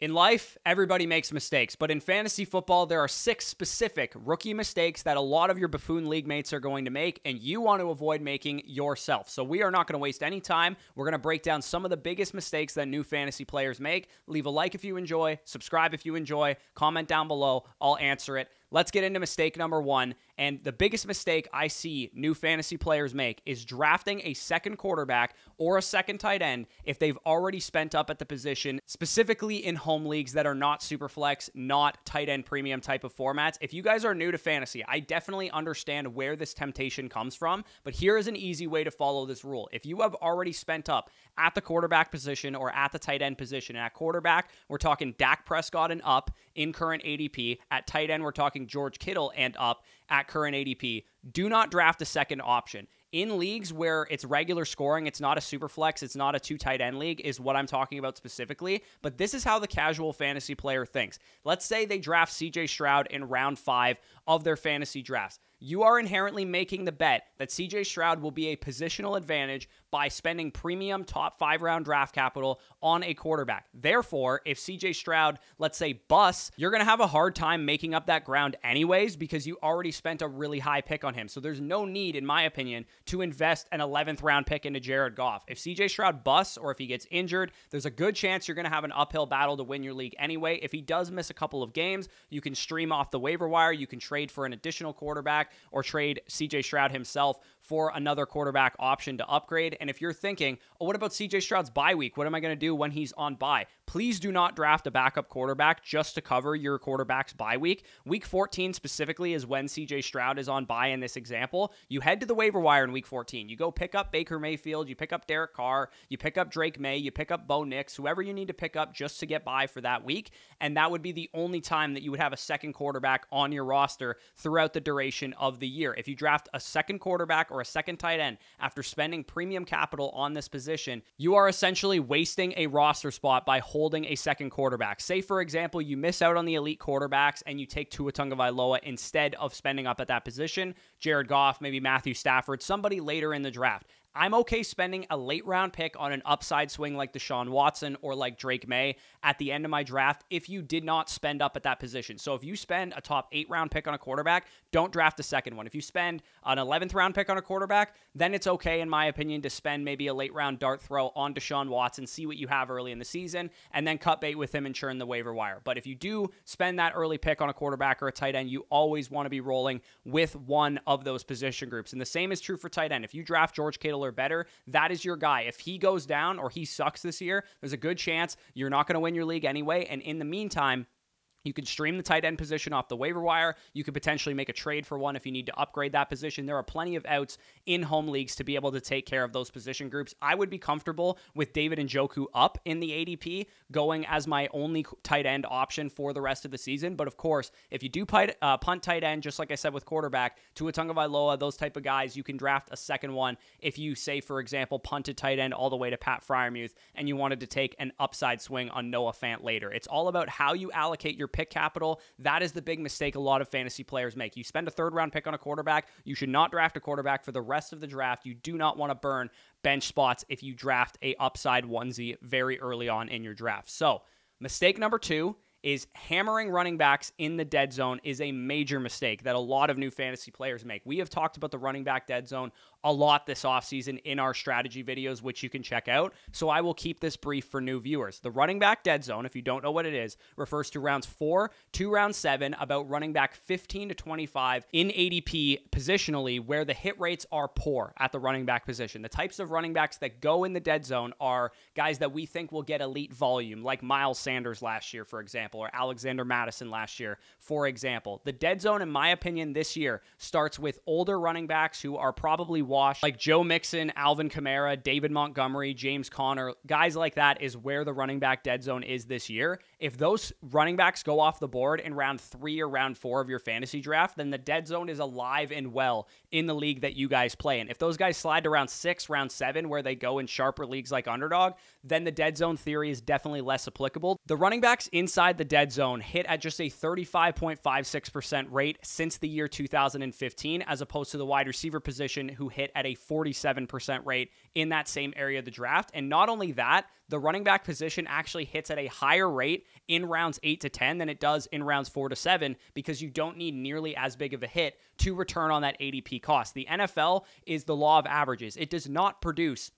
In life, everybody makes mistakes, but in fantasy football, there are 6 specific rookie mistakes that a lot of your Buffoon league mates are going to make, and you want to avoid making yourself. So we are not going to waste any time. We're going to break down some of the biggest mistakes that new fantasy players make. Leave a like if you enjoy, subscribe if you enjoy, comment down below. I'll answer it. Let's get into mistake number 1. And the biggest mistake I see new fantasy players make is drafting a second quarterback or a second tight end if they've already spent up at the position, specifically in home leagues that are not super flex, not tight end premium type of formats. If you guys are new to fantasy, I definitely understand where this temptation comes from, but here is an easy way to follow this rule. If you have already spent up at the quarterback position or at the tight end position, and at quarterback, we're talking Dak Prescott and up in current ADP. At tight end, we're talking George Kittle and up at current ADP. Do not draft a second option. In leagues where it's regular scoring, it's not a super flex, it's not a 2 tight end league, is what I'm talking about specifically. But this is how the casual fantasy player thinks. Let's say they draft CJ Stroud in round 5 of their fantasy drafts. You are inherently making the bet that CJ Stroud will be a positional advantage by spending premium top 5 round draft capital on a quarterback. Therefore, if CJ Stroud, let's say, busts, you're going to have a hard time making up that ground anyways because you already spent a really high pick on him. So there's no need, in my opinion, to invest an 11th round pick into Jared Goff. If CJ Stroud busts or if he gets injured, there's a good chance you're going to have an uphill battle to win your league anyway. If he does miss a couple of games, you can stream off the waiver wire, you can trade for an additional quarterback, or trade CJ Stroud himself for another quarterback option to upgrade. And if you're thinking, oh, what about CJ Stroud's bye week? What am I going to do when he's on bye? Please do not draft a backup quarterback just to cover your quarterback's bye week. Week 14 specifically is when CJ Stroud is on bye in this example. You head to the waiver wire in week 14. You go pick up Baker Mayfield, you pick up Derek Carr, you pick up Drake May, you pick up Bo Nix, whoever you need to pick up just to get by for that week. And that would be the only time that you would have a second quarterback on your roster throughout the duration of the year. If you draft a second quarterback or a second tight end after spending premium capital on this position, you are essentially wasting a roster spot by holding a second quarterback. Say, for example, you miss out on the elite quarterbacks and you take Tua Tagovailoa instead of spending up at that position, Jared Goff, maybe Matthew Stafford, somebody later in the draft. I'm okay spending a late round pick on an upside swing like Deshaun Watson or like Drake May at the end of my draft if you did not spend up at that position. So if you spend a top 8 round pick on a quarterback, don't draft a second one. If you spend an 11th round pick on a quarterback, then it's okay, in my opinion, to spend maybe a late round dart throw on Deshaun Watson, see what you have early in the season, and then cut bait with him and churn the waiver wire. But if you do spend that early pick on a quarterback or a tight end, you always want to be rolling with one of those position groups. And the same is true for tight end. If you draft George Kittle or better, that is your guy. If he goes down or he sucks this year, there's a good chance you're not going to win your league anyway. And in the meantime, you could stream the tight end position off the waiver wire. You could potentially make a trade for one if you need to upgrade that position. There are plenty of outs in home leagues to be able to take care of those position groups. I would be comfortable with David Njoku up in the ADP going as my only tight end option for the rest of the season. But of course, if you do punt tight end, just like I said with quarterback, Tua Tagovailoa, those type of guys, you can draft a second one if you, say, for example, punted tight end all the way to Pat Freiermuth and you wanted to take an upside swing on Noah Fant later. It's all about how you allocate your pick capital. That is the big mistake a lot of fantasy players make. You spend a 3rd round pick on a quarterback. You should not draft a quarterback for the rest of the draft. You do not want to burn bench spots if you draft a upside onesie very early on in your draft. So, mistake number 2 is hammering running backs in the dead zone is a major mistake that a lot of new fantasy players make. We have talked about the running back dead zone a lot this offseason in our strategy videos, which you can check out. So I will keep this brief for new viewers. The running back dead zone, if you don't know what it is, refers to rounds 4 to round 7, about running back 15 to 25 in ADP positionally, where the hit rates are poor at the running back position. The types of running backs that go in the dead zone are guys that we think will get elite volume, like Miles Sanders last year, for example, or Alexander Madison last year, for example. The dead zone, in my opinion, this year starts with older running backs who are probably washed, like Joe Mixon, Alvin Kamara, David Montgomery, James Conner. Guys like that is where the running back dead zone is this year. If those running backs go off the board in round 3 or round 4 of your fantasy draft, then the dead zone is alive and well in the league that you guys play in. If those guys slide to round 6, round 7, where they go in sharper leagues like Underdog, then the dead zone theory is definitely less applicable. The running backs inside the the dead zone hit at just a 35.56% rate since the year 2015, as opposed to the wide receiver position, who hit at a 47% rate in that same area of the draft. And not only that, the running back position actually hits at a higher rate in rounds 8 to 10 than it does in rounds 4 to 7, because you don't need nearly as big of a hit to return on that ADP cost. The NFL is the law of averages. It does not produce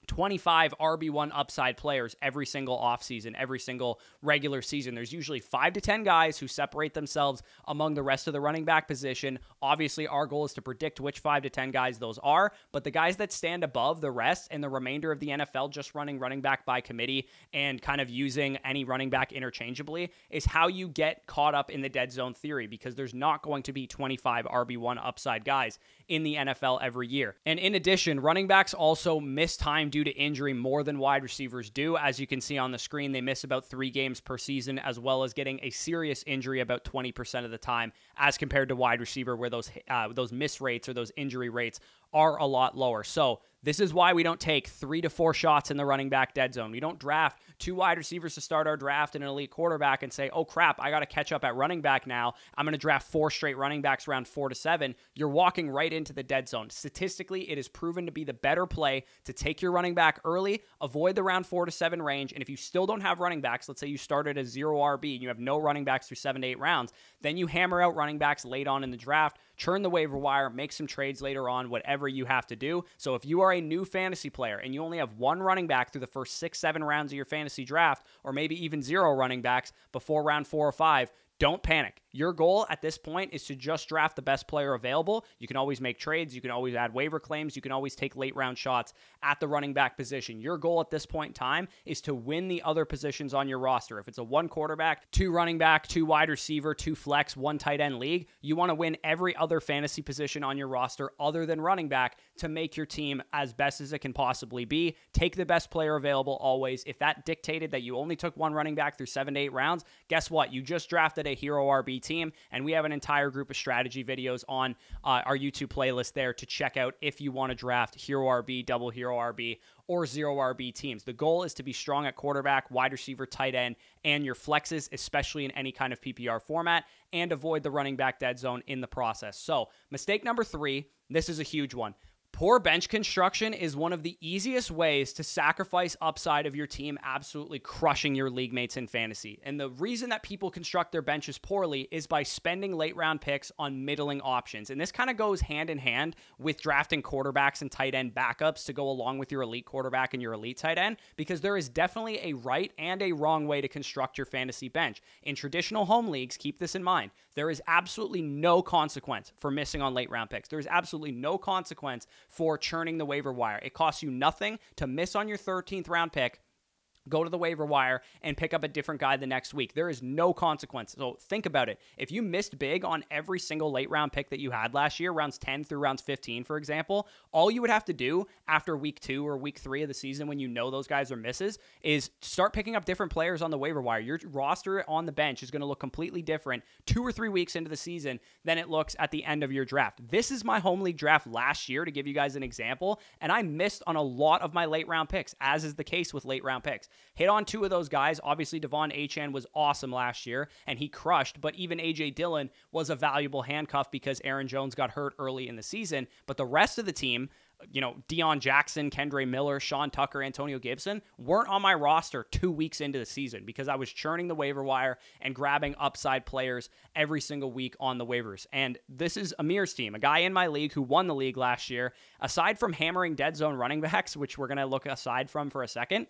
25 RB1 upside players every single offseason, every single regular season. There's usually 5 to 10 guys who separate themselves among the rest of the running back position. Obviously, our goal is to predict which 5 to 10 guys those are, but the guys that stand above the rest and the remainder of the NFL just running running back by committee and kind of using any running back interchangeably is how you get caught up in the dead zone theory, because there's not going to be 25 RB1 upside guys in the NFL every year. And in addition, running backs also miss time due to injury more than wide receivers do. As you can see on the screen, they miss about 3 games per season, as well as getting a serious injury about 20% of the time, as compared to wide receiver, where those miss rates or those injury rates are a lot lower. So this is why we don't take 3 to 4 shots in the running back dead zone. We don't draft 2 wide receivers to start our draft and an elite quarterback and say, oh crap, I got to catch up at running back now. I'm going to draft 4 straight running backs round 4 to 7. You're walking right into the dead zone. Statistically, it is proven to be the better play to take your running back early, avoid the round 4 to 7 range. And if you still don't have running backs, let's say you started as 0 RB and you have no running backs through 7 to 8 rounds, then you hammer out running backs late on in the draft, churn the waiver wire, make some trades later on, whatever you have to do. So if you are a new fantasy player and you only have 1 running back through the first 6, 7 rounds of your fantasy draft, or maybe even 0 running backs before round 4 or 5, don't panic. Your goal at this point is to just draft the best player available. You can always make trades. You can always add waiver claims. You can always take late round shots at the running back position. Your goal at this point in time is to win the other positions on your roster. If it's a 1 quarterback, 2 running back, 2 wide receiver, 2 flex, 1 tight end league, you want to win every other fantasy position on your roster other than running back to make your team as best as it can possibly be. Take the best player available always. If that dictated that you only took 1 running back through 7 to 8 rounds, guess what? You just drafted a hero RB team, and we have an entire group of strategy videos on our YouTube playlist there to check out if you want to draft hero RB, double hero RB, or 0 RB teams. The goal is to be strong at quarterback, wide receiver, tight end, and your flexes, especially in any kind of PPR format, and avoid the running back dead zone in the process. So, mistake number 3, this is a huge one. Poor bench construction is one of the easiest ways to sacrifice upside of your team absolutely crushing your league mates in fantasy. And the reason that people construct their benches poorly is by spending late round picks on middling options. And this kind of goes hand in hand with drafting quarterbacks and tight end backups to go along with your elite quarterback and your elite tight end, because there is definitely a right and a wrong way to construct your fantasy bench. In traditional home leagues, keep this in mind, there is absolutely no consequence for missing on late round picks. There is absolutely no consequence for churning the waiver wire. It costs you nothing to miss on your 13th round pick, go to the waiver wire, and pick up a different guy the next week. There is no consequence. So think about it. If you missed big on every single late round pick that you had last year, rounds 10 through rounds 15, for example, all you would have to do after week 2 or week 3 of the season, when you know those guys are misses, is start picking up different players on the waiver wire. Your roster on the bench is going to look completely different 2 or 3 weeks into the season than it looks at the end of your draft. This is my home league draft last year, to give you guys an example, and I missed on a lot of my late round picks, as is the case with late round picks. Hit on 2 of those guys. Obviously, Devon Achane was awesome last year, and he crushed, but even A.J. Dillon was a valuable handcuff because Aaron Jones got hurt early in the season. But the rest of the team, Deion Jackson, Kendre Miller, Sean Tucker, Antonio Gibson, weren't on my roster 2 weeks into the season because I was churning the waiver wire and grabbing upside players every single week on the waivers. And this is Amir's team, a guy in my league who won the league last year. Aside from hammering dead zone running backs, which we're going to look aside from for a second,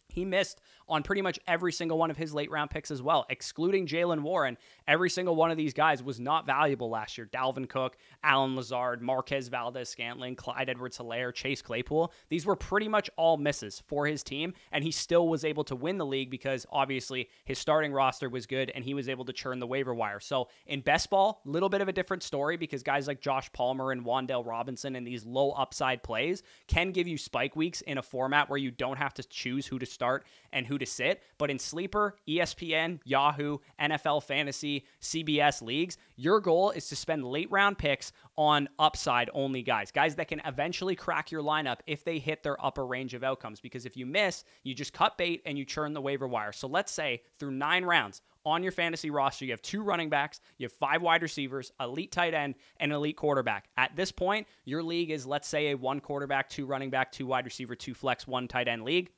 he missed on pretty much every single one of his late round picks as well, excluding Jalen Warren. Every single one of these guys was not valuable last year. Dalvin Cook, Alan Lazard, Marquez Valdez-Scantling, Clyde Edwards-Helaire, Chase Claypool. These were pretty much all misses for his team, and he still was able to win the league because obviously his starting roster was good and he was able to churn the waiver wire. So in best ball, a little bit of a different story because guys like Josh Palmer and Wan'Dale Robinson and these low upside plays can give you spike weeks in a format where you don't have to choose who to start and who to sit. But in Sleeper, ESPN, Yahoo, NFL Fantasy, CBS leagues, your goal is to spend late round picks on upside only guys that can eventually crack your lineup if they hit their upper range of outcomes. Because if you miss, you just cut bait and you churn the waiver wire. So let's say through 9 rounds, on your fantasy roster, you have 2 running backs, you have 5 wide receivers, elite tight end, and elite quarterback. At this point, your league is, let's say, a 1 quarterback, 2 running back, 2 wide receiver, 2 flex, 1 tight end league.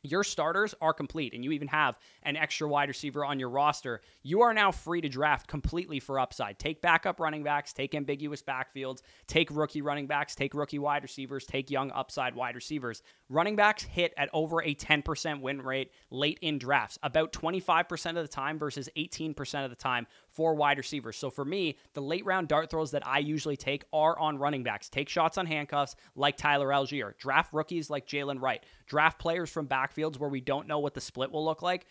Your starters are complete, and you even have an extra wide receiver on your roster. You are now free to draft completely for upside. Take backup running backs, take ambiguous backfields, take rookie running backs, take rookie wide receivers, take young upside wide receivers. Running backs hit at over a 10% win rate late in drafts, about 25% of the time versus 18% of the time for wide receivers. So for me, the late round dart throws that I usually take are on running backs. Take shots on handcuffs like Tyler Algier. Draft rookies like Jalen Wright. Draft players from backfields where we don't know what the split will look like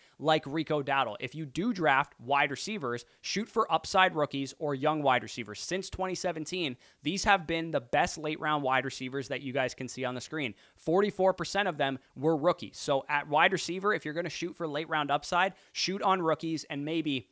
Rico Dowdle. If you do draft wide receivers, shoot for upside rookies or young wide receivers. Since 2017, these have been the best late round wide receivers that you guys can see on the screen. 44% of them were rookies. So at wide receiver, if you're going to shoot for late round upside, shoot on rookies and maybe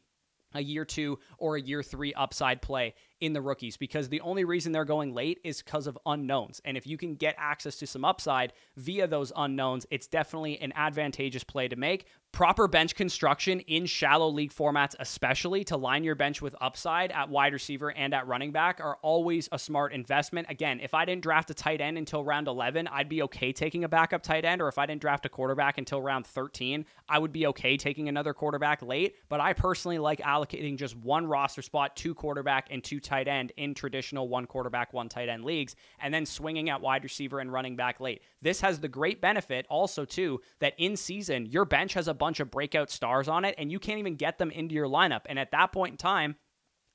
a year 2 or a year 3 upside play in the rookies, because the only reason they're going late is because of unknowns. And if you can get access to some upside via those unknowns, it's definitely an advantageous play to make. Proper bench construction in shallow league formats, especially to line your bench with upside at wide receiver and at running back, are always a smart investment. Again, if I didn't draft a tight end until round 11, I'd be okay taking a backup tight end. Or if I didn't draft a quarterback until round 13, I would be okay taking another quarterback late. But I personally like allocating just 1 roster spot, 2 quarterback and 2 tight end in traditional 1 quarterback, 1 tight end leagues, and then swinging at wide receiver and running back late. This has the great benefit also too that in season, your bench has a bunch of breakout stars on it and you can't even get them into your lineup. And at that point in time,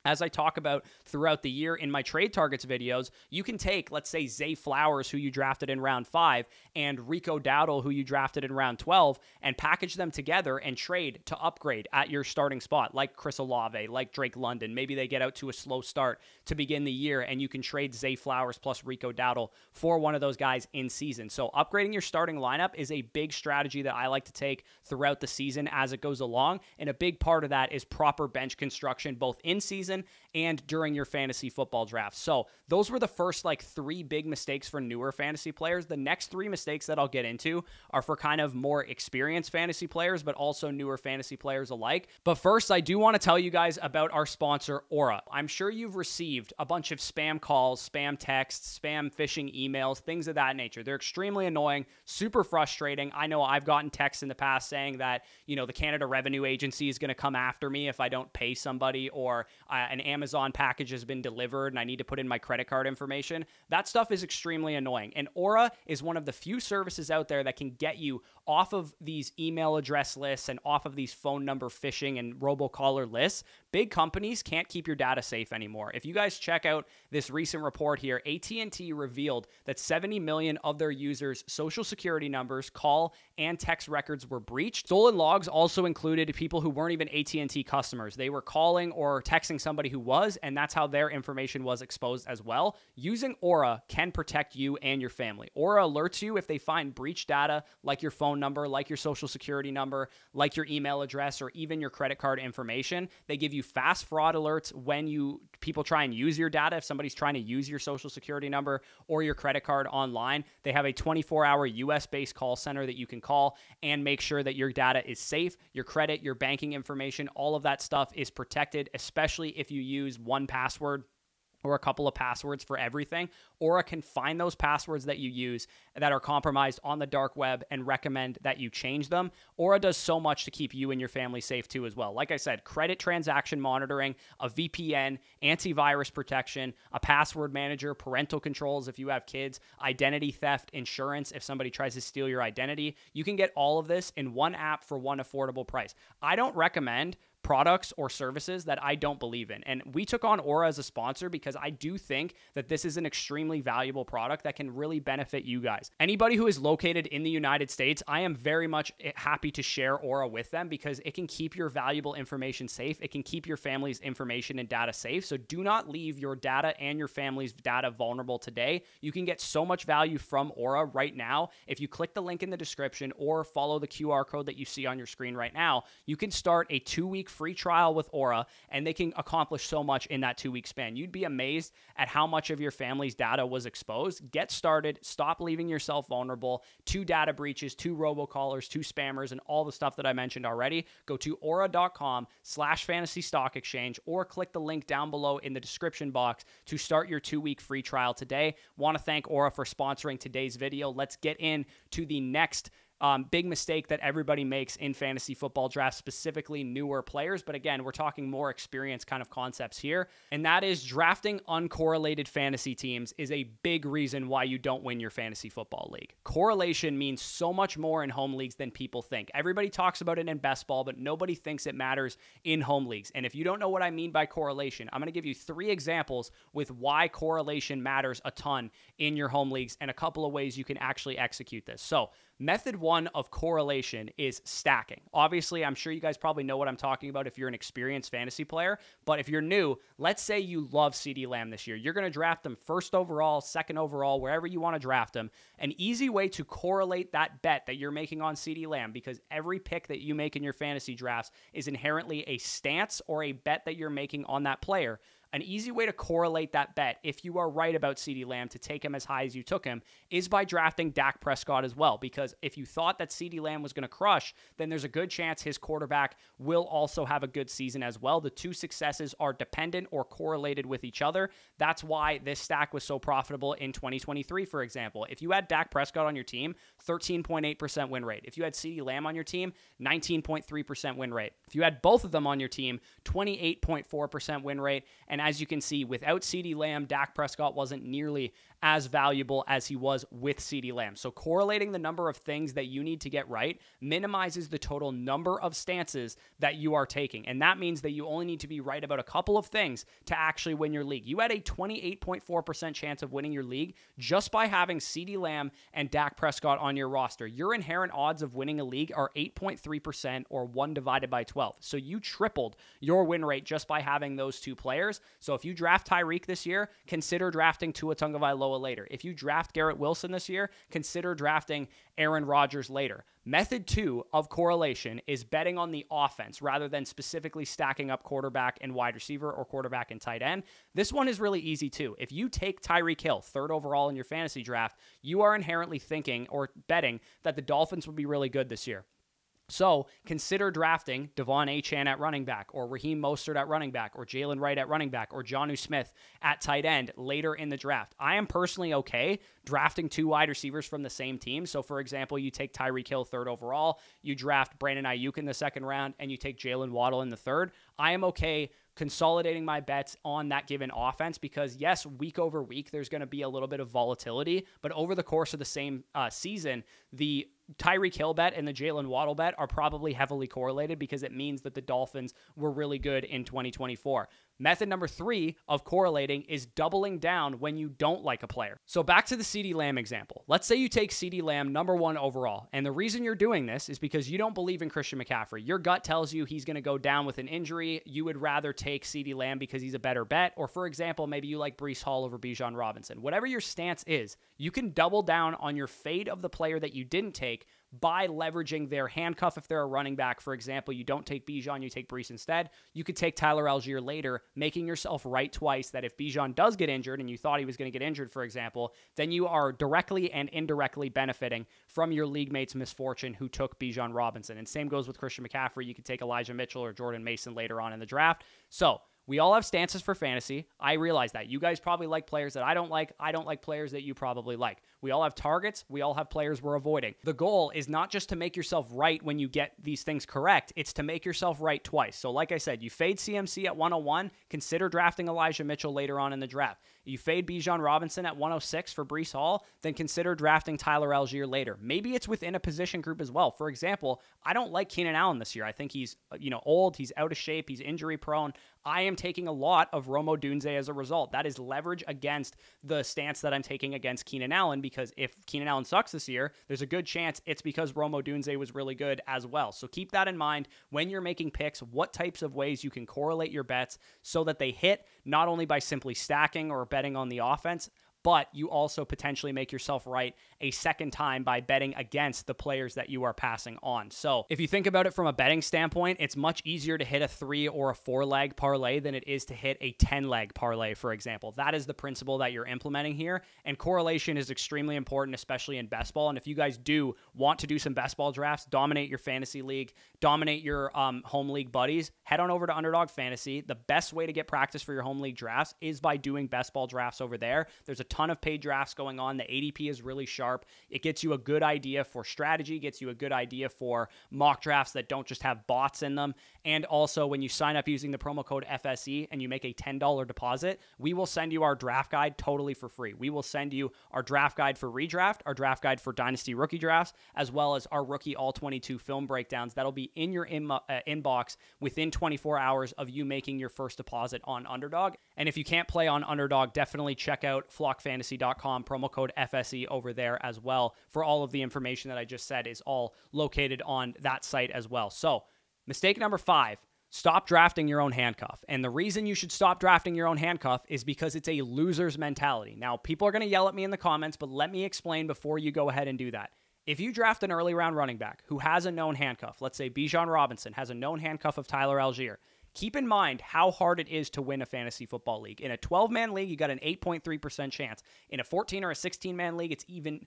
as I talk about throughout the year in my trade targets videos, you can take, let's say, Zay Flowers, who you drafted in round 5, and Rico Dowdle, who you drafted in round 12, and package them together and trade to upgrade at your starting spot, like Chris Olave, like Drake London. Maybe they get out to a slow start to begin the year, and you can trade Zay Flowers plus Rico Dowdle for one of those guys in season. So upgrading your starting lineup is a big strategy that I like to take throughout the season as it goes along, and a big part of that is proper bench construction, both in season and during your fantasy football draft. So those were the first 3 big mistakes for newer fantasy players. The next 3 mistakes that I'll get into are for kind of more experienced fantasy players, but also newer fantasy players alike. But first, I do want to tell you guys about our sponsor, Aura. I'm sure you've received a bunch of spam calls, spam texts, spam phishing emails, things of that nature. They're extremely annoying, super frustrating. I know I've gotten texts in the past saying that, the Canada Revenue Agency is going to come after me if I don't pay somebody, or an Amazon package has been delivered and I need to put in my credit card information. That stuff is extremely annoying. And Aura is one of the few services out there that can get you off of these email address lists and off of these phone number phishing and robocaller lists. Big companies can't keep your data safe anymore. If you guys check out this recent report here, AT&T revealed that 70 million of their users' social security numbers, call, and text records were breached. Stolen logs also included people who weren't even AT&T customers. They were calling or texting somebody who was, and that's how their information was exposed as well. Using Aura can protect you and your family. Aura alerts you if they find breached data like your phone number, like your social security number, like your email address, or even your credit card information. They give you fast fraud alerts when people try and use your data. If somebody's trying to use your social security number or your credit card online, they have a 24-hour US-based call center that you can call and make sure that your data is safe, your credit, your banking information, all of that stuff is protected, especially if you use 1Password or a couple of passwords for everything. Aura can find those passwords that you use that are compromised on the dark web and recommend that you change them. Aura does so much to keep you and your family safe too as well. Like I said, credit transaction monitoring, a VPN, antivirus protection, a password manager, parental controls if you have kids, identity theft, insurance if somebody tries to steal your identity. You can get all of this in one app for one affordable price. I don't recommend products or services that I don't believe in. And we took on Aura as a sponsor because I do think that this is an extremely valuable product that can really benefit you guys. Anybody who is located in the United States, I am very much happy to share Aura with them because it can keep your valuable information safe. It can keep your family's information and data safe. So do not leave your data and your family's data vulnerable today. You can get so much value from Aura right now. If you click the link in the description or follow the QR code that you see on your screen right now, you can start a 2-week free trial with Aura, and they can accomplish so much in that 2-week span. You'd be amazed at how much of your family's data was exposed. Get started. Stop leaving yourself vulnerable to data breaches, to robocallers, to spammers, and all the stuff that I mentioned already. Go to aura.com/fantasy stock exchange or click the link down below in the description box to start your 2-week free trial today. Want to thank Aura for sponsoring today's video. Let's get into the next big mistake that everybody makes in fantasy football drafts, specifically newer players. But again, we're talking more experienced kind of concepts here. And that is drafting uncorrelated fantasy teams is a big reason why you don't win your fantasy football league. Correlation means so much more in home leagues than people think. Everybody talks about it in best ball, but nobody thinks it matters in home leagues. And if you don't know what I mean by correlation, I'm going to give you 3 examples with why correlation matters a ton in your home leagues and a couple of ways you can actually execute this. So, method 1 of correlation is stacking. Obviously, I'm sure you guys probably know what I'm talking about if you're an experienced fantasy player, but if you're new, let's say you love CeeDee Lamb this year. You're going to draft him 1st overall, 2nd overall, wherever you want to draft him. An easy way to correlate that bet that you're making on CeeDee Lamb, because every pick that you make in your fantasy drafts is inherently a stance or a bet that you're making on that player. An easy way to correlate that bet, if you are right about CeeDee Lamb to take him as high as you took him, is by drafting Dak Prescott as well. Because if you thought that CeeDee Lamb was going to crush, then there's a good chance his quarterback will also have a good season as well. The 2 successes are dependent or correlated with each other. That's why this stack was so profitable in 2023, for example. If you had Dak Prescott on your team, 13.8% win rate. If you had CeeDee Lamb on your team, 19.3% win rate. If you had both of them on your team, 28.4% win rate. And as you can see, without CeeDee Lamb, Dak Prescott wasn't nearly as valuable as he was with CeeDee Lamb. So correlating the number of things that you need to get right minimizes the total number of stances that you are taking. And that means that you only need to be right about a couple of things to actually win your league. You had a 28.4% chance of winning your league just by having CeeDee Lamb and Dak Prescott on your roster. Your inherent odds of winning a league are 8.3% or 1 divided by 12. So you tripled your win rate just by having those 2 players. So if you draft Tyreek this year, consider drafting Tua Tagovailoa later. If you draft Garrett Wilson this year, consider drafting Aaron Rodgers later. Method 2 of correlation is betting on the offense rather than specifically stacking up quarterback and wide receiver or quarterback and tight end. This one is really easy too. If you take Tyreek Hill 3rd overall in your fantasy draft, you are inherently thinking or betting that the Dolphins will be really good this year. So consider drafting Devon Achane at running back, or Raheem Mostert at running back, or Jalen Wright at running back, or Jonnu Smith at tight end later in the draft. I am personally okay drafting 2 wide receivers from the same team. So for example, you take Tyreek Hill 3rd overall, you draft Brandon Ayuk in the 2nd round, and you take Jalen Waddle in the 3rd. I am okay consolidating my bets on that given offense because, yes, week over week, there's going to be a little bit of volatility, but over the course of the same season, the Tyreek Hill bet and the Jalen Waddle bet are probably heavily correlated because it means that the Dolphins were really good in 2024. Method number 3 of correlating is doubling down when you don't like a player. So back to the CeeDee Lamb example. Let's say you take CeeDee Lamb number 1 overall, and the reason you're doing this is because you don't believe in Christian McCaffrey. Your gut tells you he's going to go down with an injury. You would rather take CeeDee Lamb because he's a better bet, or for example, maybe you like Breece Hall over Bijan Robinson. Whatever your stance is, you can double down on your fade of the player that you didn't take by leveraging their handcuff if they're a running back. For example, you don't take Bijan, you take Breece instead. You could take Tyler Algier later, making yourself right twice that if Bijan does get injured and you thought he was going to get injured, for example, then you are directly and indirectly benefiting from your league mate's misfortune who took Bijan Robinson. And same goes with Christian McCaffrey. You could take Elijah Mitchell or Jordan Mason later on in the draft. So we all have stances for fantasy. I realize that. You guys probably like players that I don't like. I don't like players that you probably like. We all have targets. We all have players we're avoiding. The goal is not just to make yourself right when you get these things correct. It's to make yourself right twice. So like I said, you fade CMC at 101. Consider drafting Elijah Mitchell later on in the draft. You fade Bijan Robinson at 106 for Breece Hall, then consider drafting Tyler Algier later. Maybe it's within a position group as well. For example, I don't like Keenan Allen this year. I think he's old, he's out of shape, he's injury prone. I am taking a lot of Rome Odunze as a result. That is leverage against the stance that I'm taking against Keenan Allen, because if Keenan Allen sucks this year, there's a good chance it's because Rome Odunze was really good as well. So keep that in mind when you're making picks, what types of ways you can correlate your bets so that they hit, not only by simply stacking or betting on the offense, but you also potentially make yourself right a second time by betting against the players that you are passing on. So if you think about it from a betting standpoint, it's much easier to hit a 3 or a 4-leg parlay than it is to hit a 10-leg parlay, for example. That is the principle that you're implementing here, and correlation is extremely important, especially in best ball. And if you guys do want to do some best ball drafts, dominate your fantasy league, dominate your home league buddies, head on over to Underdog Fantasy. The best way to get practice for your home league drafts is by doing best ball drafts over there. There's a ton of paid drafts going on. The ADP is really sharp. It gets you a good idea for strategy, gets you a good idea for mock drafts that don't just have bots in them. And also, when you sign up using the promo code FSE and you make a $10 deposit, we will send you our draft guide totally for free. We will send you our draft guide for redraft, our draft guide for dynasty rookie drafts, as well as our rookie all-22 film breakdowns. That'll be in your inbox within 24 hours of you making your first deposit on Underdog. And if you can't play on Underdog, definitely check out flockfantasy.com, promo code FSE over there as well. For all of the information that I just said is all located on that site as well. So mistake number 5, stop drafting your own handcuff. And the reason you should stop drafting your own handcuff is because it's a loser's mentality. Now, people are going to yell at me in the comments, but let me explain before you go ahead and do that. If you draft an early round running back who has a known handcuff, let's say Bijan Robinson has a known handcuff of Tyler Algier, keep in mind how hard it is to win a fantasy football league. In a 12-man league, you got an 8.3% chance. In a 14 or a 16-man league, it's even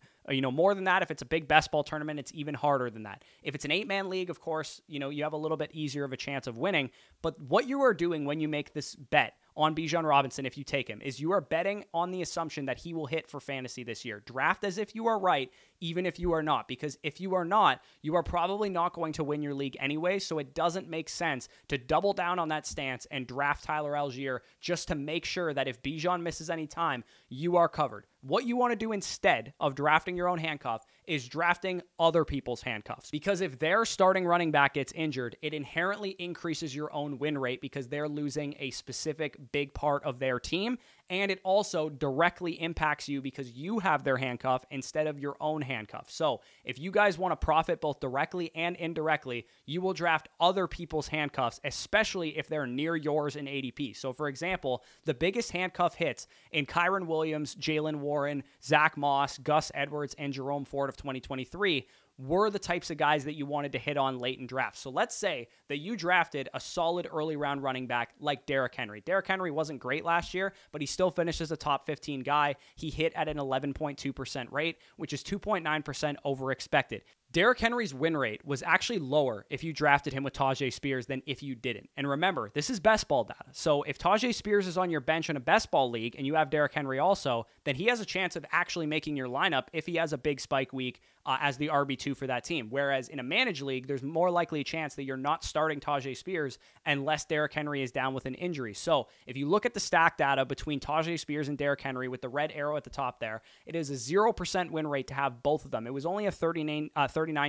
more than that. If it's a big best ball tournament, it's even harder than that. If it's an 8-man league, of course, you have a little bit easier of a chance of winning. But what you are doing when you make this bet on Bijan Robinson, if you take him, is you are betting on the assumption that he will hit for fantasy this year. Draft as if you are right, even if you are not, because if you are not, you are probably not going to win your league anyway, so it doesn't make sense to double down on that stance and draft Tyler Algier just to make sure that if Bijan misses any time, you are covered. What you want to do instead of drafting your own handcuff is drafting other people's handcuffs. Because if their starting running back gets injured, it inherently increases your own win rate because they're losing a specific big part of their team. And it also directly impacts you because you have their handcuff instead of your own handcuff. So if you guys want to profit both directly and indirectly, you will draft other people's handcuffs, especially if they're near yours in ADP. So for example, the biggest handcuff hits in Kyron Williams, Jalen Warren, Zach Moss, Gus Edwards, and Jerome Ford of 2023 were the types of guys that you wanted to hit on late in drafts. So let's say that you drafted a solid early round running back like Derrick Henry. Derrick Henry wasn't great last year, but he still finished as a top 15 guy. He hit at an 11.2% rate, which is 2.9% over expected. Derrick Henry's win rate was actually lower if you drafted him with Tajay Spears than if you didn't. And remember, this is best ball data. So if Tajay Spears is on your bench in a best ball league and you have Derrick Henry also, then he has a chance of actually making your lineup if he has a big spike week as the RB2 for that team. Whereas in a managed league, there's more likely a chance that you're not starting Tajay Spears unless Derrick Henry is down with an injury. So if you look at the stack data between Tajay Spears and Derrick Henry with the red arrow at the top there, it is a 0% win rate to have both of them. It was only a 39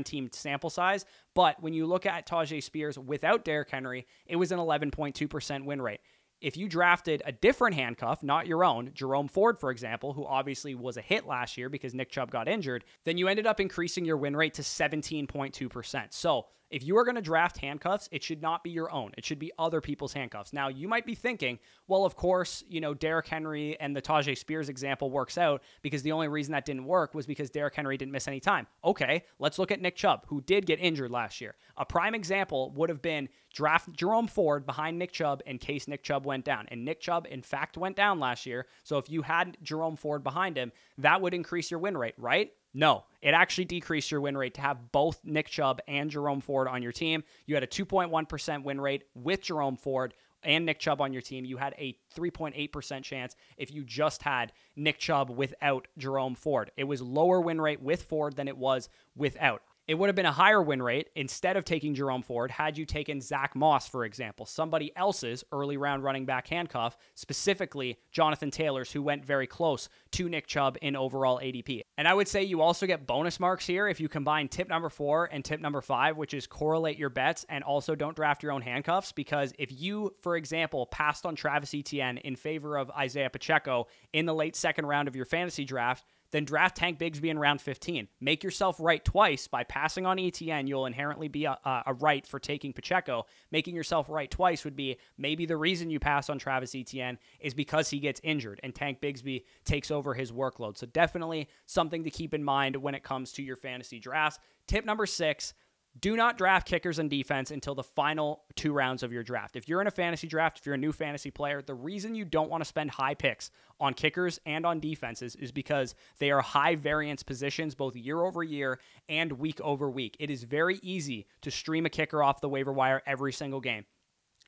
team sample size, but when you look at Tajay Spears without Derrick Henry, it was an 11.2% win rate. If you drafted a different handcuff, not your own, Jerome Ford, for example, who obviously was a hit last year because Nick Chubb got injured, then you ended up increasing your win rate to 17.2%. So if you are going to draft handcuffs, it should not be your own. It should be other people's handcuffs. Now, you might be thinking, well, of course, Derrick Henry and the Tajay Spears example works out because the only reason that didn't work was because Derrick Henry didn't miss any time. Okay, let's look at Nick Chubb, who did get injured last year. A prime example would have been draft Jerome Ford behind Nick Chubb in case Nick Chubb went down. And Nick Chubb, in fact, went down last year. So if you had Jerome Ford behind him, that would increase your win rate, right? No, it actually decreased your win rate to have both Nick Chubb and Jerome Ford on your team. You had a 2.1% win rate with Jerome Ford and Nick Chubb on your team. You had a 3.8% chance if you just had Nick Chubb without Jerome Ford. It was lower win rate with Ford than it was without. It would have been a higher win rate instead of taking Jerome Ford had you taken Zach Moss, for example, somebody else's early round running back handcuff, specifically Jonathan Taylor's, who went very close to Nick Chubb in overall ADP. And I would say you also get bonus marks here if you combine tip number 4 and tip number 5, which is correlate your bets and also don't draft your own handcuffs, because if you, for example, passed on Travis Etienne in favor of Isaiah Pacheco in the late second round of your fantasy draft, then draft Tank Bigsby in round 15. Make yourself right twice by passing on ETN. You'll inherently be a right for taking Pacheco. Making yourself right twice would be maybe the reason you pass on Travis Etienne is because he gets injured and Tank Bigsby takes over his workload. So definitely something to keep in mind when it comes to your fantasy drafts. Tip number 6, do not draft kickers and defense until the final 2 rounds of your draft. If you're in a fantasy draft, if you're a new fantasy player, the reason you don't want to spend high picks on kickers and on defenses is because they are high variance positions both year over year and week over week. It is very easy to stream a kicker off the waiver wire every single game.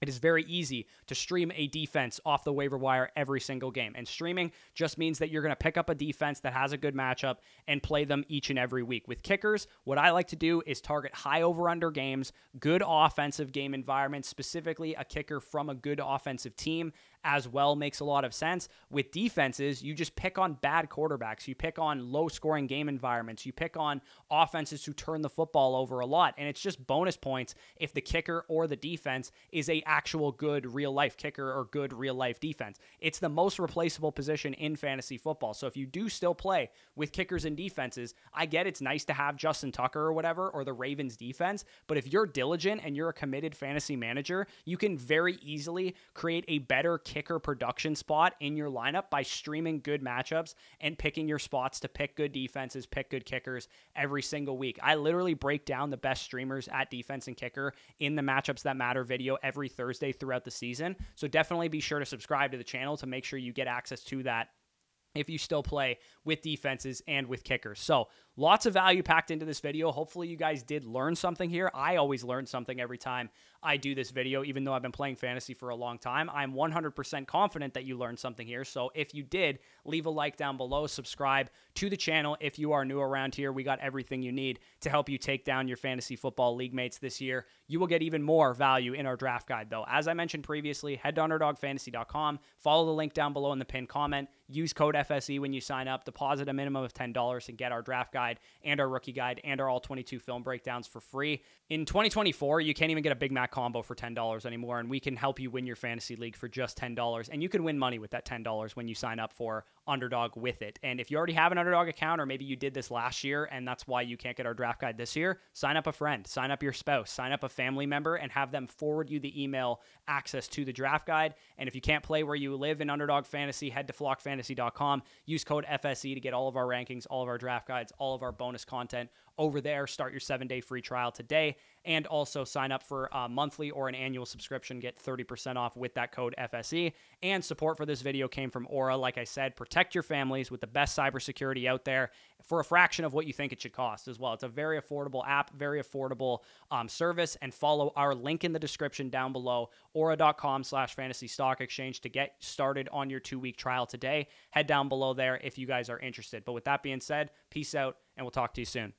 It is very easy to stream a defense off the waiver wire every single game. And streaming just means that you're going to pick up a defense that has a good matchup and play them each and every week. With kickers, what I like to do is target high over-under games, good offensive game environments, specifically a kicker from a good offensive team as well makes a lot of sense. With defenses, you just pick on bad quarterbacks. You pick on low-scoring game environments. You pick on offenses who turn the football over a lot. And it's just bonus points if the kicker or the defense is a actual good real-life kicker or good real-life defense. It's the most replaceable position in fantasy football. So if you do still play with kickers and defenses, I get it's nice to have Justin Tucker or whatever, or the Ravens defense, but if you're diligent and you're a committed fantasy manager, you can very easily create a better kicker production spot in your lineup by streaming good matchups and picking your spots to pick good defenses, pick good kickers every single week. I literally break down the best streamers at defense and kicker in the Matchups That Matter video every Thursday throughout the season. So definitely be sure to subscribe to the channel to make sure you get access to that if you still play with defenses and with kickers. So lots of value packed into this video. Hopefully you guys did learn something here. I always learn something every time I do this video, even though I've been playing fantasy for a long time. I'm 100% confident that you learned something here. So if you did, leave a like down below, subscribe to the channel. If you are new around here, we got everything you need to help you take down your fantasy football league mates this year. You will get even more value in our draft guide though. As I mentioned previously, head to underdogfantasy.com, follow the link down below in the pinned comment, use code FSE when you sign up, deposit a minimum of $10 and get our draft guide and our rookie guide and our all 22 film breakdowns for free. In 2024, you can't even get a Big Mac combo for $10 anymore, and we can help you win your fantasy league for just $10, and you can win money with that $10 when you sign up for Underdog with it. And if you already have an Underdog account, or maybe you did this last year and that's why you can't get our draft guide this year, sign up a friend, sign up your spouse, sign up a family member, and have them forward you the email access to the draft guide. And if you can't play where you live in Underdog Fantasy, head to flockfantasy.com, use code FSE to get all of our rankings, all of our draft guides, all of our bonus content over there. Start your 7-day free trial today, and also sign up for a monthly or an annual subscription. Get 30% off with that code FSE. And support for this video came from Aura. Like I said, protect your families with the best cybersecurity out there for a fraction of what you think it should cost as well. It's a very affordable app, very affordable service, and follow our link in the description down below, aura.com/fantasy stock exchange, to get started on your 2-week trial today. Head down below there if you guys are interested. But with that being said, peace out, and we'll talk to you soon.